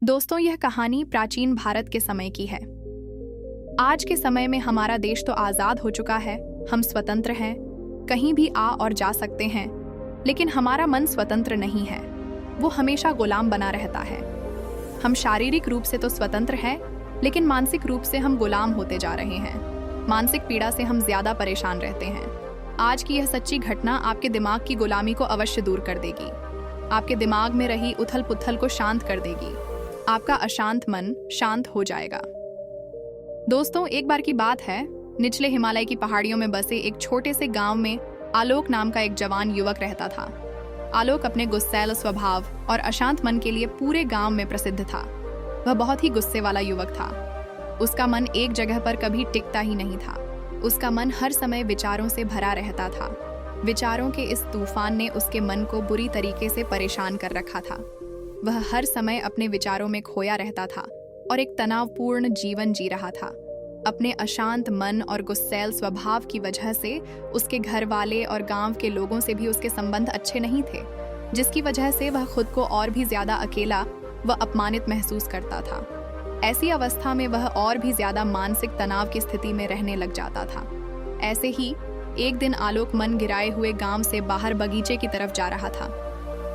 दोस्तों, यह कहानी प्राचीन भारत के समय की है। आज के समय में हमारा देश तो आज़ाद हो चुका है, हम स्वतंत्र हैं, कहीं भी आ और जा सकते हैं, लेकिन हमारा मन स्वतंत्र नहीं है, वो हमेशा गुलाम बना रहता है। हम शारीरिक रूप से तो स्वतंत्र हैं, लेकिन मानसिक रूप से हम गुलाम होते जा रहे हैं। मानसिक पीड़ा से हम ज़्यादा परेशान रहते हैं। आज की यह सच्ची घटना आपके दिमाग की गुलामी को अवश्य दूर कर देगी, आपके दिमाग में रही उथल पुथल को शांत कर देगी, आपका अशांत मन शांत हो जाएगा। दोस्तों, एक बार की बात है, निचले हिमालय की पहाड़ियों में बसे एक छोटे से गांव में आलोक नाम का एक जवान युवक रहता था। आलोक अपने गुस्सैल स्वभाव और अशांत मन के लिए पूरे गांव में प्रसिद्ध था। वह बहुत ही गुस्से वाला युवक था। उसका मन एक जगह पर कभी टिकता ही नहीं था। उसका मन हर समय विचारों से भरा रहता था। विचारों के इस तूफान ने उसके मन को बुरी तरीके से परेशान कर रखा था। वह हर समय अपने विचारों में खोया रहता था और एक तनावपूर्ण जीवन जी रहा था। अपने अशांत मन और गुस्सैल स्वभाव की वजह से उसके घर वाले और गांव के लोगों से भी उसके संबंध अच्छे नहीं थे, जिसकी वजह से वह खुद को और भी ज्यादा अकेला व अपमानित महसूस करता था। ऐसी अवस्था में वह और भी ज्यादा मानसिक तनाव की स्थिति में रहने लग जाता था। ऐसे ही एक दिन आलोक मन गिराए हुए गांव से बाहर बगीचे की तरफ जा रहा था।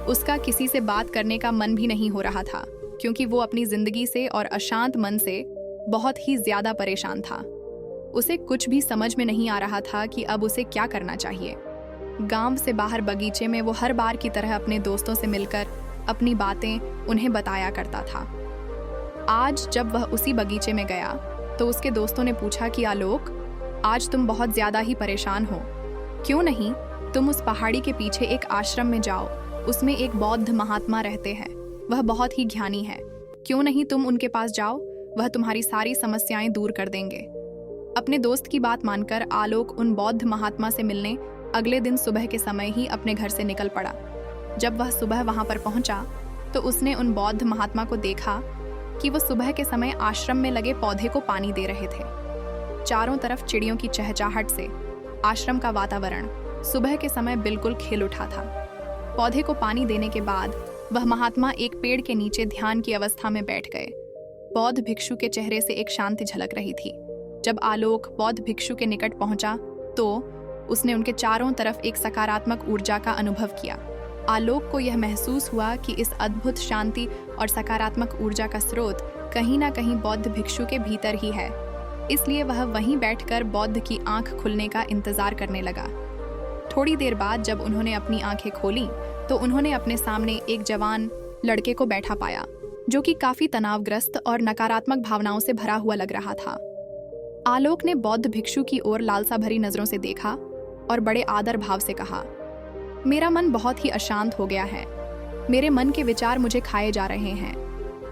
उसका किसी से बात करने का मन भी नहीं हो रहा था, क्योंकि वो अपनी जिंदगी से और अशांत मन से बहुत ही ज्यादा परेशान था। उसे कुछ भी समझ में नहीं आ रहा था कि अब उसे क्या करना चाहिए। गांव से बाहर बगीचे में वो हर बार की तरह अपने दोस्तों से मिलकर अपनी बातें उन्हें बताया करता था। आज जब वह उसी बगीचे में गया तो उसके दोस्तों ने पूछा कि आलोक, आज तुम बहुत ज्यादा ही परेशान हो, क्यों नहीं तुम उस पहाड़ी के पीछे एक आश्रम में जाओ, उसमें एक बौद्ध महात्मा रहते हैं, वह बहुत ही ज्ञानी है, क्यों नहीं तुम उनके पास जाओ, वह तुम्हारी सारी समस्याएं दूर कर देंगे। अपने दोस्त की बात मानकर आलोक उन बौद्ध महात्मा से मिलने अगले दिन सुबह के समय ही अपने घर से निकल पड़ा। जब वह सुबह वहां पर पहुंचा तो उसने उन बौद्ध महात्मा को देखा कि वह सुबह के समय आश्रम में लगे पौधे को पानी दे रहे थे। चारों तरफ चिड़ियों की चहचहाहट से आश्रम का वातावरण सुबह के समय बिल्कुल खिल उठा था। पौधे को पानी देने के बाद वह महात्मा एक पेड़ के नीचे ध्यान की अवस्था में बैठ गए। बौद्ध भिक्षु के चेहरे से एक शांति झलक रही थी। जब आलोक बौद्ध भिक्षु के निकट पहुंचा तो उसने उनके चारों तरफ एक सकारात्मक ऊर्जा का अनुभव किया। आलोक को यह महसूस हुआ कि इस अद्भुत शांति और सकारात्मक ऊर्जा का स्रोत कहीं ना कहीं बौद्ध भिक्षु के भीतर ही है। इसलिए वह वहीं बैठकर बौद्ध की आंख खुलने का इंतजार करने लगा। थोड़ी देर बाद जब उन्होंने अपनी आंखें खोली तो उन्होंने अपने सामने एक जवान लड़के को बैठा पाया, जो कि काफी तनावग्रस्त और नकारात्मक भावनाओं से भरा हुआ लग रहा था। आलोक ने बौद्ध भिक्षु की ओर लालसा भरी नजरों से देखा और बड़े आदर भाव से कहा, मेरा मन बहुत ही अशांत हो गया है, मेरे मन के विचार मुझे खाए जा रहे हैं,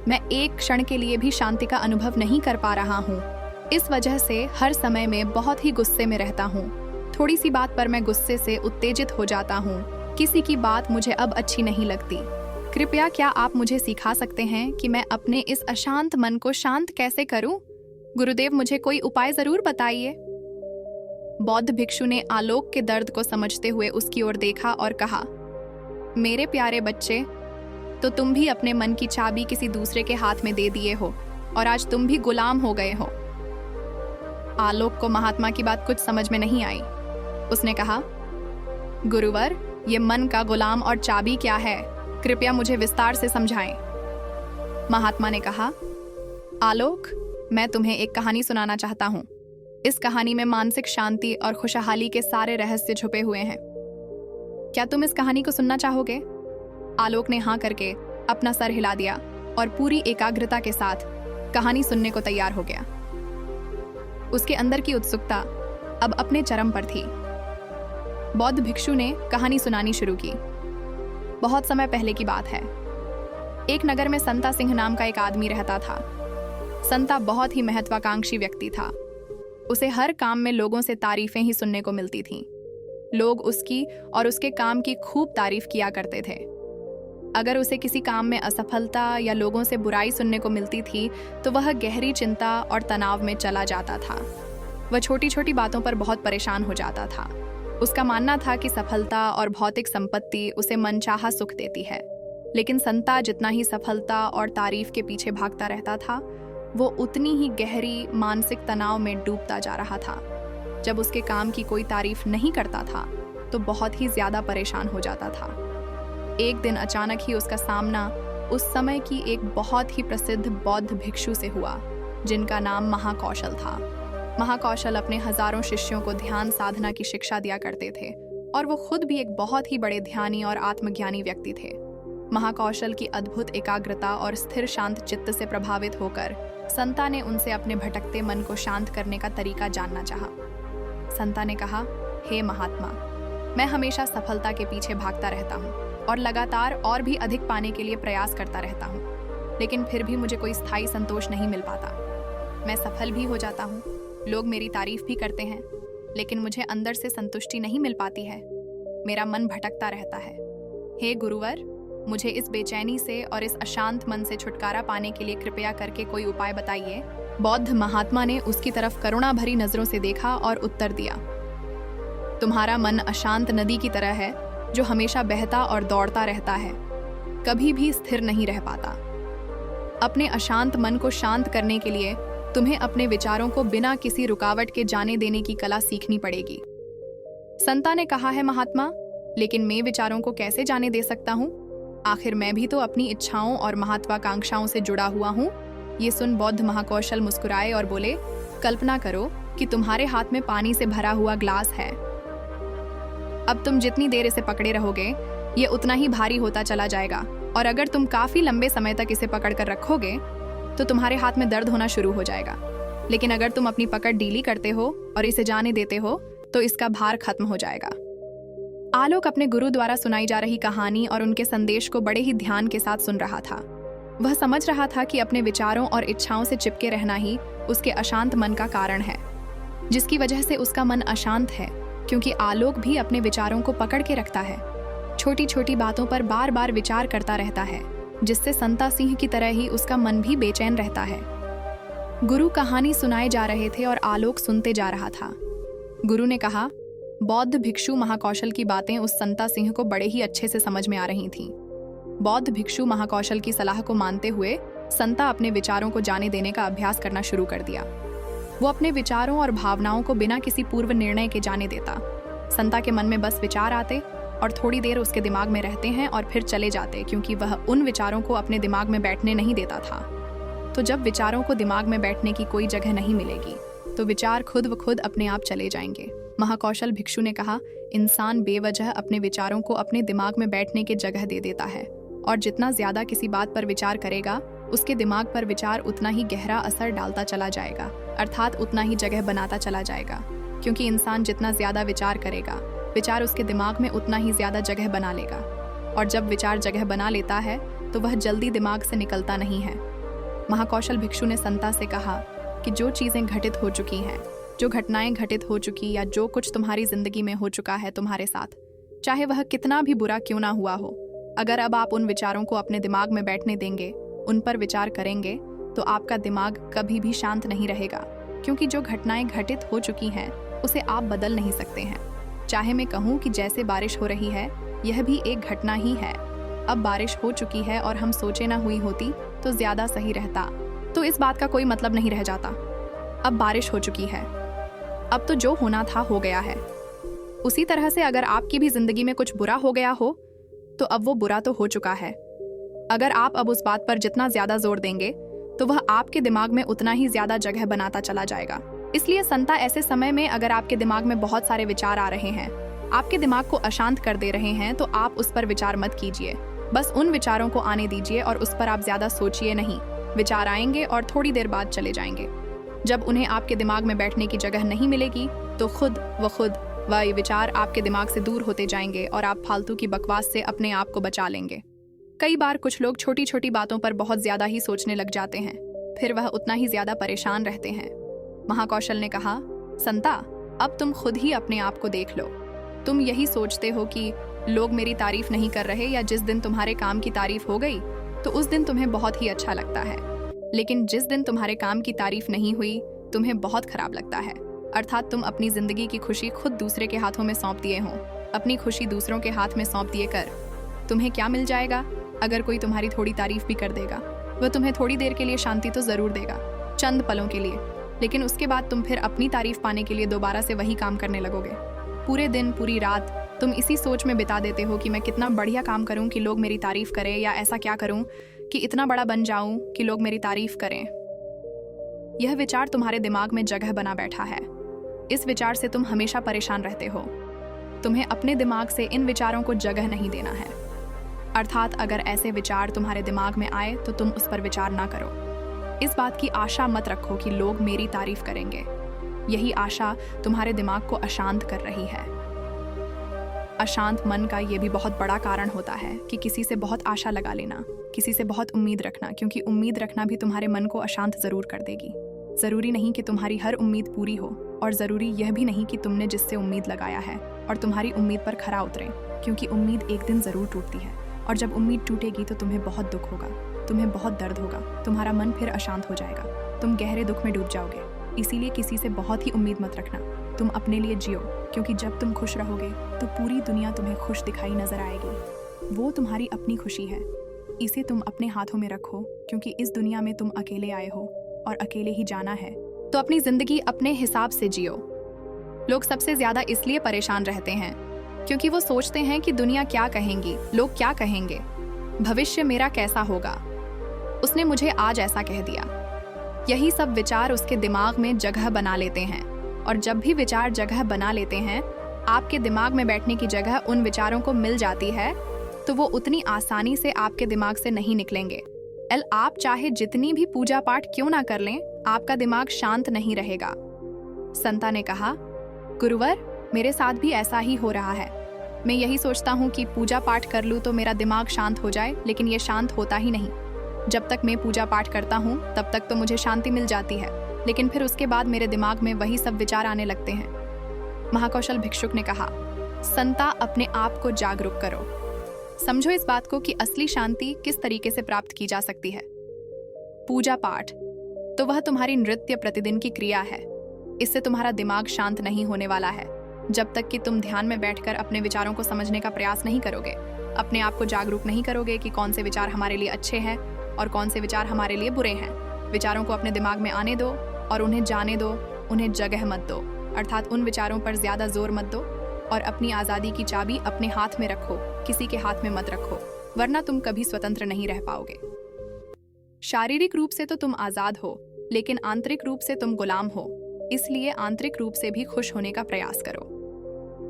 मैं एक क्षण के लिए भी शांति का अनुभव नहीं कर पा रहा हूँ। इस वजह से हर समय में बहुत ही गुस्से में रहता हूँ। थोड़ी सी बात पर मैं गुस्से से उत्तेजित हो जाता हूँ। किसी की बात मुझे अब अच्छी नहीं लगती। कृपया क्या आप मुझे सिखा सकते हैं कि मैं अपने इस अशांत मन को शांत कैसे करूं? गुरुदेव, मुझे कोई उपाय जरूर बताइए। बौद्ध भिक्षु ने आलोक के दर्द को समझते हुए उसकी ओर देखा और कहा, मेरे प्यारे बच्चे, तो तुम भी अपने मन की चाबी किसी दूसरे के हाथ में दे दिए हो और आज तुम भी गुलाम हो गए हो। आलोक को महात्मा की बात कुछ समझ में नहीं आई। उसने कहा, गुरुवर, ये मन का गुलाम और चाबी क्या है? कृपया मुझे विस्तार से समझाएं। महात्मा ने कहा, आलोक, मैं तुम्हें एक कहानी सुनाना चाहता हूँ। इस कहानी में मानसिक शांति और खुशहाली के सारे रहस्य छुपे हुए हैं। क्या तुम इस कहानी को सुनना चाहोगे? आलोक ने हाँ करके अपना सर हिला दिया और पूरी एकाग्रता के साथ कहानी सुनने को तैयार हो गया। उसके अंदर की उत्सुकता अब अपने चरम पर थी। बौद्ध भिक्षु ने कहानी सुनानी शुरू की। बहुत समय पहले की बात है। एक नगर में संता सिंह नाम का एक आदमी रहता था। संता बहुत ही महत्वाकांक्षी व्यक्ति था। उसे हर काम में लोगों से तारीफें ही सुनने को मिलती थीं। लोग उसकी और उसके काम की खूब तारीफ किया करते थे। अगर उसे किसी काम में असफलता या लोगों से बुराई सुनने को मिलती थी तो वह गहरी चिंता और तनाव में चला जाता था। वह छोटी छोटी बातों पर बहुत परेशान हो जाता था। उसका मानना था कि सफलता और भौतिक संपत्ति उसे मनचाहा सुख देती है। लेकिन संता जितना ही सफलता और तारीफ के पीछे भागता रहता था, वो उतनी ही गहरी मानसिक तनाव में डूबता जा रहा था। जब उसके काम की कोई तारीफ नहीं करता था तो बहुत ही ज्यादा परेशान हो जाता था। एक दिन अचानक ही उसका सामना उस समय की एक बहुत ही प्रसिद्ध बौद्ध भिक्षु से हुआ, जिनका नाम महाकौशल था। महाकौशल अपने हजारों शिष्यों को ध्यान साधना की शिक्षा दिया करते थे और वो खुद भी एक बहुत ही बड़े ध्यानी और आत्मज्ञानी व्यक्ति थे। महाकौशल की अद्भुत एकाग्रता और स्थिर शांत चित्त से प्रभावित होकर संता ने उनसे अपने भटकते मन को शांत करने का तरीका जानना चाहा। संता ने कहा, हे महात्मा, मैं हमेशा सफलता के पीछे भागता रहता हूँ और लगातार और भी अधिक पाने के लिए प्रयास करता रहता हूँ, लेकिन फिर भी मुझे कोई स्थायी संतोष नहीं मिल पाता। मैं सफल भी हो जाता हूँ, लोग मेरी तारीफ भी करते हैं, लेकिन मुझे अंदर से संतुष्टि नहीं मिल पाती है। मेरा मन भटकता रहता है। हे गुरुवर, मुझे इस बेचैनी से और इस अशांत मन से छुटकारा पाने के लिए कृपया करके कोई उपाय बताइए। बौद्ध महात्मा ने उसकी तरफ करुणा भरी नजरों से देखा और उत्तर दिया, तुम्हारा मन अशांत नदी की तरह है जो हमेशा बहता और दौड़ता रहता है, कभी भी स्थिर नहीं रह पाता। अपने अशांत मन को शांत करने के लिए तुम्हें अपने विचारों को बिना किसी रुकावट के जाने देने की कला सीखनी पड़ेगी। संता ने कहा, है महात्मा, लेकिन मैं विचारों को कैसे जाने दे सकता हूँ? आखिर मैं भी तो अपनी इच्छाओं और महत्वाकांक्षाओं से जुड़ा हुआ हूँ। ये सुन बौद्ध महाकौशल मुस्कुराए और बोले, कल्पना करो कि तुम्हारे हाथ में पानी से भरा हुआ ग्लास है। अब तुम जितनी देर इसे पकड़े रहोगे, ये उतना ही भारी होता चला जाएगा, और अगर तुम काफी लंबे समय तक इसे पकड़ कर रखोगे तो तुम्हारे हाथ में दर्द होना शुरू हो जाएगा। लेकिन अगर तुम अपनी पकड़ ढीली करते हो और इसे जाने देते हो तो इसका भार खत्म हो जाएगा। आलोक अपने गुरु द्वारा सुनाई जा रही कहानी और उनके संदेश को बड़े ही ध्यान के साथ सुन रहा था। वह समझ रहा था कि अपने विचारों और इच्छाओं से चिपके रहना ही उसके अशांत मन का कारण है, जिसकी वजह से उसका मन अशांत है, क्योंकि आलोक भी अपने विचारों को पकड़ के रखता है। छोटी छोटी बातों पर बार बार विचार करता रहता है, जिससे संता सिंह की तरह ही उसका मन भी बेचैन रहता है। गुरु कहानी सुनाए जा रहे थे और आलोक सुनते जा रहा था। गुरु ने कहा, बौद्ध भिक्षु महाकौशल की बातें उस संता सिंह को बड़े ही अच्छे से समझ में आ रही थीं। बौद्ध भिक्षु महाकौशल की सलाह को मानते हुए संता अपने विचारों को जाने देने का अभ्यास करना शुरू कर दिया। वो अपने विचारों और भावनाओं को बिना किसी पूर्व निर्णय के जाने देता। संता के मन में बस विचार आते और थोड़ी देर उसके दिमाग में रहते हैं और फिर चले जाते, क्योंकि वह उन विचारों को अपने दिमाग में बैठने नहीं देता था। तो जब विचारों को दिमाग में बैठने की कोई जगह नहीं मिलेगी तो विचार खुद व खुद अपने आप चले जाएंगे। महाकौशल भिक्षु ने कहा, इंसान बेवजह अपने विचारों को अपने दिमाग में बैठने की जगह दे देता है, और जितना ज्यादा किसी बात पर विचार करेगा उसके दिमाग पर विचार उतना ही गहरा असर डालता चला जाएगा, अर्थात उतना ही जगह बनाता चला जाएगा। क्योंकि इंसान जितना ज्यादा विचार करेगा, विचार उसके दिमाग में उतना ही ज्यादा जगह बना लेगा, और जब विचार जगह बना लेता है तो वह जल्दी दिमाग से निकलता नहीं है। महाकौशल भिक्षु ने संता से कहा कि जो चीजें घटित हो चुकी हैं, जो घटनाएं घटित हो चुकी या जो कुछ तुम्हारी जिंदगी में हो चुका है तुम्हारे साथ, चाहे वह कितना भी बुरा क्यों ना हुआ हो, अगर अब आप उन विचारों को अपने दिमाग में बैठने देंगे, उन पर विचार करेंगे, तो आपका दिमाग कभी भी शांत नहीं रहेगा। क्योंकि जो घटनाएं घटित हो चुकी हैं उसे आप बदल नहीं सकते हैं। चाहे मैं कहूँ कि जैसे बारिश हो रही है, यह भी एक घटना ही है। अब बारिश हो चुकी है और हम सोचे ना हुई होती तो ज्यादा सही रहता, तो इस बात का कोई मतलब नहीं रह जाता। अब बारिश हो चुकी है, अब तो जो होना था हो गया है। उसी तरह से अगर आपकी भी जिंदगी में कुछ बुरा हो गया हो तो अब वो बुरा तो हो चुका है। अगर आप अब उस बात पर जितना ज्यादा जोर देंगे तो वह आपके दिमाग में उतना ही ज्यादा जगह बनाता चला जाएगा। इसलिए संता, ऐसे समय में अगर आपके दिमाग में बहुत सारे विचार आ रहे हैं, आपके दिमाग को अशांत कर दे रहे हैं, तो आप उस पर विचार मत कीजिए। बस उन विचारों को आने दीजिए और उस पर आप ज्यादा सोचिए नहीं। विचार आएंगे और थोड़ी देर बाद चले जाएंगे। जब उन्हें आपके दिमाग में बैठने की जगह नहीं मिलेगी तो खुद वह विचार आपके दिमाग से दूर होते जाएंगे और आप फालतू की बकवास से अपने आप को बचा लेंगे। कई बार कुछ लोग छोटी छोटी बातों पर बहुत ज्यादा ही सोचने लग जाते हैं, फिर वह उतना ही ज्यादा परेशान रहते हैं। महाकौशल ने कहा, संता, अब तुम खुद ही अपने आप को देख लो। तुम यही सोचते हो कि लोग मेरी तारीफ नहीं कर रहे, या जिस दिन तुम्हारे काम की तारीफ हो गई तो उस दिन तुम्हें बहुत ही अच्छा लगता है, लेकिन जिस दिन तुम्हारे काम की तारीफ नहीं हुई तुम्हें बहुत खराब लगता है। अर्थात तुम अपनी जिंदगी की खुशी खुद दूसरे के हाथों में सौंप दिए हो। अपनी खुशी दूसरों के हाथ में सौंप दिए कर तुम्हें क्या मिल जाएगा? अगर कोई तुम्हारी थोड़ी तारीफ भी कर देगा, वह तुम्हें थोड़ी देर के लिए शांति तो जरूर देगा, चंद पलों के लिए, लेकिन उसके बाद तुम फिर अपनी तारीफ पाने के लिए दोबारा से वही काम करने लगोगे। पूरे दिन पूरी रात तुम इसी सोच में बिता देते हो कि मैं कितना बढ़िया काम करूं कि लोग मेरी तारीफ करें, या ऐसा क्या करूं कि इतना बड़ा बन जाऊं कि लोग मेरी तारीफ करें। यह विचार तुम्हारे दिमाग में जगह बना बैठा है। इस विचार से तुम हमेशा परेशान रहते हो। तुम्हें अपने दिमाग से इन विचारों को जगह नहीं देना है। अर्थात अगर ऐसे विचार तुम्हारे दिमाग में आए तो तुम उस पर विचार ना करो। इस बात की आशा मत रखो कि लोग मेरी तारीफ करेंगे। यही आशा तुम्हारे दिमाग को अशांत कर रही है। अशांत मन का ये भी बहुत बड़ा कारण होता है कि किसी से बहुत आशा लगा लेना, किसी से बहुत उम्मीद रखना, क्योंकि उम्मीद रखना भी तुम्हारे मन को अशांत जरूर कर देगी। जरूरी नहीं कि तुम्हारी हर उम्मीद पूरी हो, और जरूरी यह भी नहीं कि तुमने जिससे उम्मीद लगाया है और तुम्हारी उम्मीद पर खरा उतरे, क्योंकि उम्मीद एक दिन जरूर टूटती है। और जब उम्मीद टूटेगी तो तुम्हें बहुत दुख होगा, तुम्हें बहुत दर्द होगा, तुम्हारा मन फिर अशांत हो जाएगा, तुम गहरे दुख में डूब जाओगे। इसीलिए किसी से बहुत ही उम्मीद मत रखना। तुम अपने लिए जियो, क्योंकि जब तुम खुश रहोगे तो पूरी दुनिया तुम्हें खुश दिखाई नजर आएगी। वो तुम्हारी अपनी खुशी है। इसे तुम अपने हाथों में रखो, क्योंकि इस दुनिया में तुम अकेले आए हो और अकेले ही जाना है। तो अपनी जिंदगी अपने हिसाब से जियो। लोग सबसे ज्यादा इसलिए परेशान रहते हैं क्योंकि वो सोचते हैं कि दुनिया क्या कहेंगी, लोग क्या कहेंगे, भविष्य मेरा कैसा होगा, उसने मुझे आज ऐसा कह दिया। यही सब विचार उसके दिमाग में जगह बना लेते हैं, और जब भी विचार जगह बना लेते हैं, आपके दिमाग में बैठने की जगह उन विचारों को मिल जाती है, तो वो उतनी आसानी से आपके दिमाग से नहीं निकलेंगे। आप चाहे जितनी भी पूजा पाठ क्यों ना कर लें, आपका दिमाग शांत नहीं रहेगा। संता ने कहा, गुरुवर, मेरे साथ भी ऐसा ही हो रहा है। मैं यही सोचता हूँ कि पूजा पाठ कर लूँ तो मेरा दिमाग शांत हो जाए, लेकिन ये शांत होता ही नहीं। जब तक मैं पूजा पाठ करता हूँ तब तक तो मुझे शांति मिल जाती है, लेकिन फिर उसके बाद मेरे दिमाग में वही सब विचार आने लगते हैं। महाकौशल भिक्षुक ने कहा, संता, अपने आप को जागरूक करो। समझो इस बात को कि असली शांति किस तरीके से प्राप्त की जा सकती है। पूजा पाठ तो वह तुम्हारी नृत्य प्रतिदिन की क्रिया है। इससे तुम्हारा दिमाग शांत नहीं होने वाला है जब तक कि तुम ध्यान में बैठकर अपने विचारों को समझने का प्रयास नहीं करोगे, अपने आप को जागरूक नहीं करोगे कि कौन से विचार हमारे लिए अच्छे हैं और कौन से विचार हमारे लिए बुरे हैं। विचारों को अपने दिमाग में आने दो और उन्हें जाने दो, उन्हें जगह मत दो, अर्थात उन विचारों पर ज्यादा जोर मत दो, और अपनी आज़ादी की चाबी अपने हाथ में रखो, किसी के हाथ में मत रखो, वरना तुम कभी स्वतंत्र नहीं रह पाओगे। शारीरिक रूप से तो तुम आज़ाद हो, लेकिन आंतरिक रूप से तुम गुलाम हो। इसलिए आंतरिक रूप से भी खुश होने का प्रयास करो।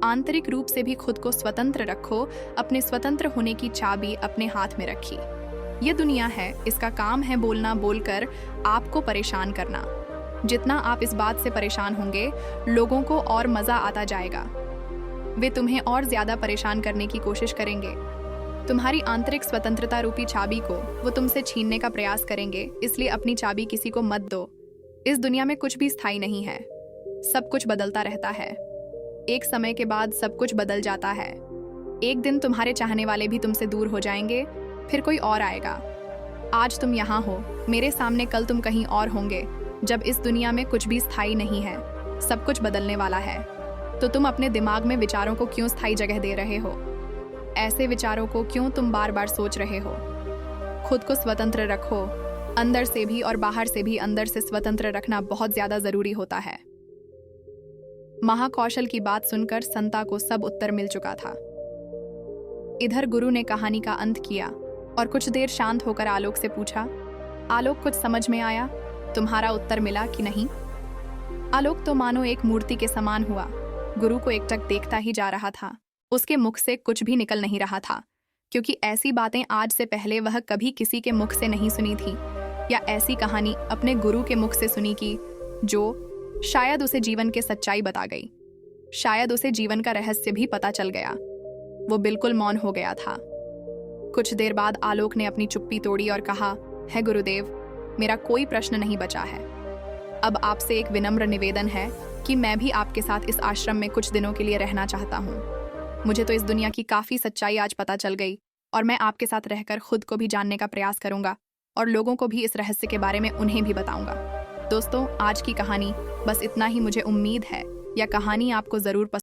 आंतरिक रूप से भी खुद को स्वतंत्र रखो। अपने स्वतंत्र होने की चाबी अपने हाथ में रखी। ये दुनिया है, इसका काम है बोलना, बोलकर आपको परेशान करना। जितना आप इस बात से परेशान होंगे, लोगों को और मजा आता जाएगा। वे तुम्हें और ज्यादा परेशान करने की कोशिश करेंगे। तुम्हारी आंतरिक स्वतंत्रता रूपी चाबी को वो तुमसे छीनने का प्रयास करेंगे, इसलिए अपनी चाबी किसी को मत दो। इस दुनिया में कुछ भी स्थायी नहीं है, सब कुछ बदलता रहता है। एक समय के बाद सब कुछ बदल जाता है। एक दिन तुम्हारे चाहने वाले भी तुमसे दूर हो जाएंगे, फिर कोई और आएगा। आज तुम यहाँ हो मेरे सामने, कल तुम कहीं और होंगे। जब इस दुनिया में कुछ भी स्थायी नहीं है, सब कुछ बदलने वाला है, तो तुम अपने दिमाग में विचारों को क्यों स्थायी जगह दे रहे हो? ऐसे विचारों को क्यों तुम बार बार सोच रहे हो? खुद को स्वतंत्र रखो, अंदर से भी और बाहर से भी। अंदर से स्वतंत्र रखना बहुत ज्यादा जरूरी होता है। महाकौशल की बात सुनकर संता को सब उत्तर मिल चुका था। इधर गुरु ने कहानी का अंत किया और कुछ देर शांत होकर आलोक से पूछा, आलोक, कुछ समझ में आया? तुम्हारा उत्तर मिला कि नहीं? आलोक तो मानो एक मूर्ति के समान हुआ, गुरु को एकटक देखता ही जा रहा था। उसके मुख से कुछ भी निकल नहीं रहा था, क्योंकि ऐसी बातें आज से पहले वह कभी किसी के मुख से नहीं सुनी थी, या ऐसी कहानी अपने गुरु के मुख से सुनी की जो शायद उसे जीवन के सच्चाई बता गई। शायद उसे जीवन का रहस्य भी पता चल गया। वो बिल्कुल मौन हो गया था। कुछ देर बाद आलोक ने अपनी चुप्पी तोड़ी और कहा, है गुरुदेव, मेरा कोई प्रश्न नहीं बचा है। अब आपसे एक विनम्र निवेदन है कि मैं भी आपके साथ इस आश्रम में कुछ दिनों के लिए रहना चाहता हूँ। मुझे तो इस दुनिया की काफी सच्चाई आज पता चल गई, और मैं आपके साथ रहकर खुद को भी जानने का प्रयास करूंगा और लोगों को भी इस रहस्य के बारे में उन्हें भी बताऊंगा। दोस्तों, आज की कहानी बस इतना ही। मुझे उम्मीद है यह कहानी आपको जरूर